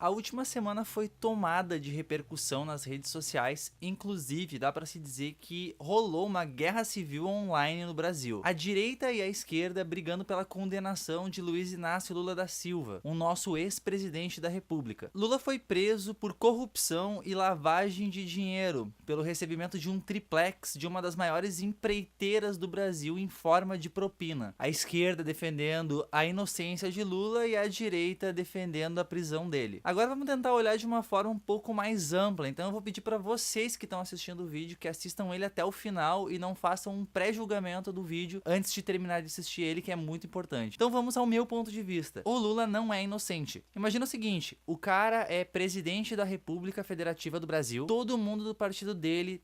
A última semana foi tomada de repercussão nas redes sociais, inclusive dá para se dizer que rolou uma guerra civil online no Brasil. A direita e a esquerda brigando pela condenação de Luiz Inácio Lula da Silva, o nosso ex-presidente da República. Lula foi preso por corrupção e lavagem de dinheiro, pelo recebimento de um triplex de uma das maiores empreiteiras do Brasil em forma de propina. A esquerda defendendo a inocência de Lula e a direita defendendo a prisão dele. Agora vamos tentar olhar de uma forma um pouco mais ampla, então eu vou pedir para vocês que estão assistindo o vídeo que assistam ele até o final e não façam um pré-julgamento do vídeo antes de terminar de assistir ele, que é muito importante. Então vamos ao meu ponto de vista. O Lula não é inocente. Imagina o seguinte, o cara é presidente da República Federativa do Brasil, todo mundo do partido dele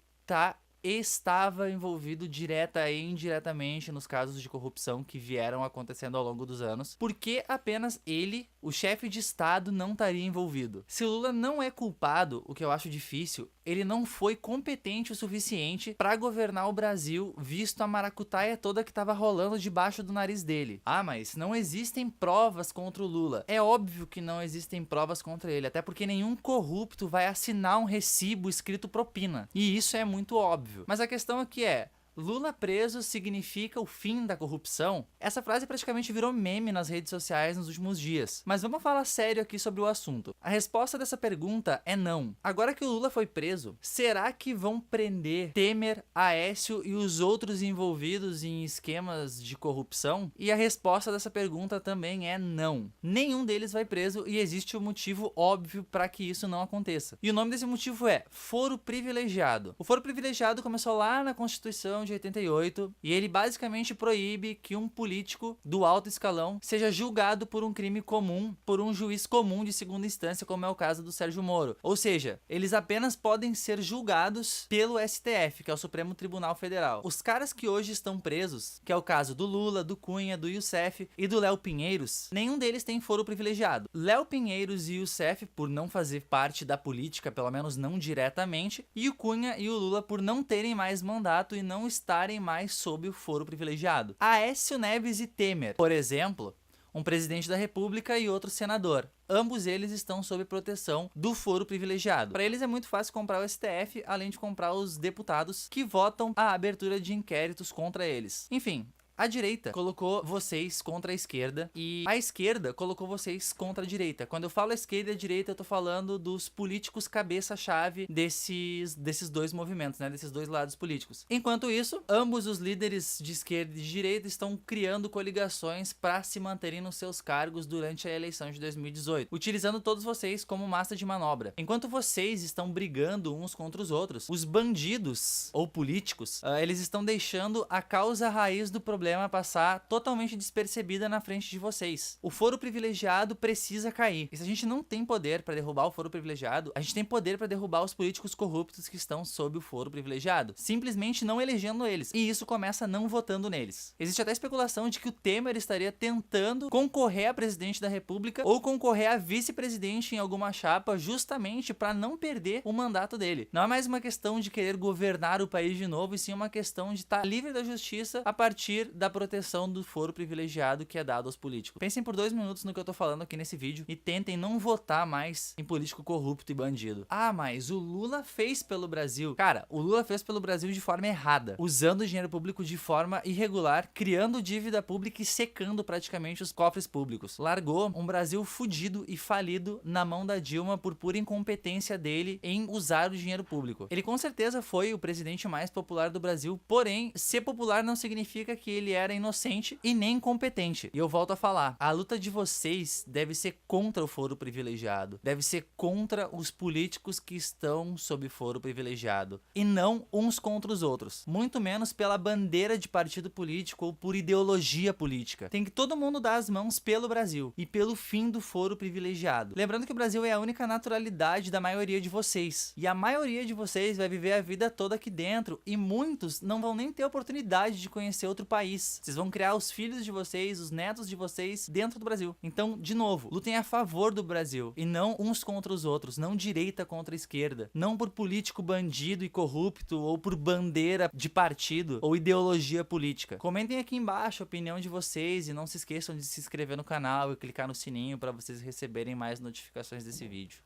estava envolvido direta e indiretamente nos casos de corrupção que vieram acontecendo ao longo dos anos. Por que apenas ele, o chefe de estado, não estaria envolvido? Se o Lula não é culpado, o que eu acho difícil, ele não foi competente o suficiente para governar o Brasil, visto a maracutaia toda que estava rolando debaixo do nariz dele. Ah, mas não existem provas contra o Lula. É óbvio que não existem provas contra ele, até porque nenhum corrupto vai assinar um recibo escrito propina. E isso é muito óbvio. Mas a questão aqui é, Lula preso significa o fim da corrupção? Essa frase praticamente virou meme nas redes sociais nos últimos dias. Mas vamos falar sério aqui sobre o assunto. A resposta dessa pergunta é não. Agora que o Lula foi preso, será que vão prender Temer, Aécio e os outros envolvidos em esquemas de corrupção? E a resposta dessa pergunta também é não. Nenhum deles vai preso e existe um motivo óbvio para que isso não aconteça. E o nome desse motivo é foro privilegiado. O foro privilegiado começou lá na Constituição de 88, e ele basicamente proíbe que um político do alto escalão seja julgado por um crime comum por um juiz comum de segunda instância, como é o caso do Sérgio Moro. Ou seja, eles apenas podem ser julgados pelo STF, que é o Supremo Tribunal Federal. Os caras que hoje estão presos, que é o caso do Lula, do Cunha, do Youssef e do Léo Pinheiros, nenhum deles tem foro privilegiado. Léo Pinheiros e Youssef por não fazer parte da política, pelo menos não diretamente, e o Cunha e o Lula por não terem mais mandato e não estarem mais sob o foro privilegiado. Aécio Neves e Temer, por exemplo, um presidente da República e outro senador. Ambos eles estão sob proteção do foro privilegiado. Para eles é muito fácil comprar o STF, além de comprar os deputados que votam a abertura de inquéritos contra eles. Enfim, a direita colocou vocês contra a esquerda e a esquerda colocou vocês contra a direita. Quando eu falo esquerda e direita, eu tô falando dos políticos cabeça-chave desses dois movimentos, né? Desses dois lados políticos. Enquanto isso, ambos os líderes de esquerda e de direita estão criando coligações para se manterem nos seus cargos durante a eleição de 2018, utilizando todos vocês como massa de manobra. Enquanto vocês estão brigando uns contra os outros, os bandidos ou políticos, eles estão deixando a causa raiz do problema passar totalmente despercebida na frente de vocês. O foro privilegiado precisa cair. E se a gente não tem poder para derrubar o foro privilegiado, a gente tem poder para derrubar os políticos corruptos que estão sob o foro privilegiado, simplesmente não elegendo eles. E isso começa não votando neles. Existe até especulação de que o Temer estaria tentando concorrer a presidente da República ou concorrer a vice-presidente em alguma chapa justamente para não perder o mandato dele. Não é mais uma questão de querer governar o país de novo, e sim uma questão de estar livre da justiça a partir da proteção do foro privilegiado que é dado aos políticos. Pensem por 2 minutos no que eu tô falando aqui nesse vídeo e tentem não votar mais em político corrupto e bandido. Ah, mas o Lula fez pelo Brasil. Cara, o Lula fez pelo Brasil de forma errada, usando o dinheiro público de forma irregular, criando dívida pública e secando praticamente os cofres públicos. Largou um Brasil fudido e falido na mão da Dilma por pura incompetência dele em usar o dinheiro público. Ele com certeza foi o presidente mais popular do Brasil, porém, ser popular não significa que ele era inocente e nem incompetente. E eu volto a falar, a luta de vocês deve ser contra o foro privilegiado, deve ser contra os políticos que estão sob foro privilegiado, e não uns contra os outros, muito menos pela bandeira de partido político ou por ideologia política. Tem que todo mundo dar as mãos pelo Brasil e pelo fim do foro privilegiado. Lembrando que o Brasil é a única naturalidade da maioria de vocês, e a maioria de vocês vai viver a vida toda aqui dentro, e muitos não vão nem ter oportunidade de conhecer outro país. país. Vocês vão criar os filhos de vocês, os netos de vocês dentro do Brasil. Então, de novo, lutem a favor do Brasil e não uns contra os outros, não direita contra esquerda, não por político bandido e corrupto ou por bandeira de partido ou ideologia política. Comentem aqui embaixo a opinião de vocês e não se esqueçam de se inscrever no canal e clicar no sininho para vocês receberem mais notificações desse vídeo.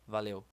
Valeu!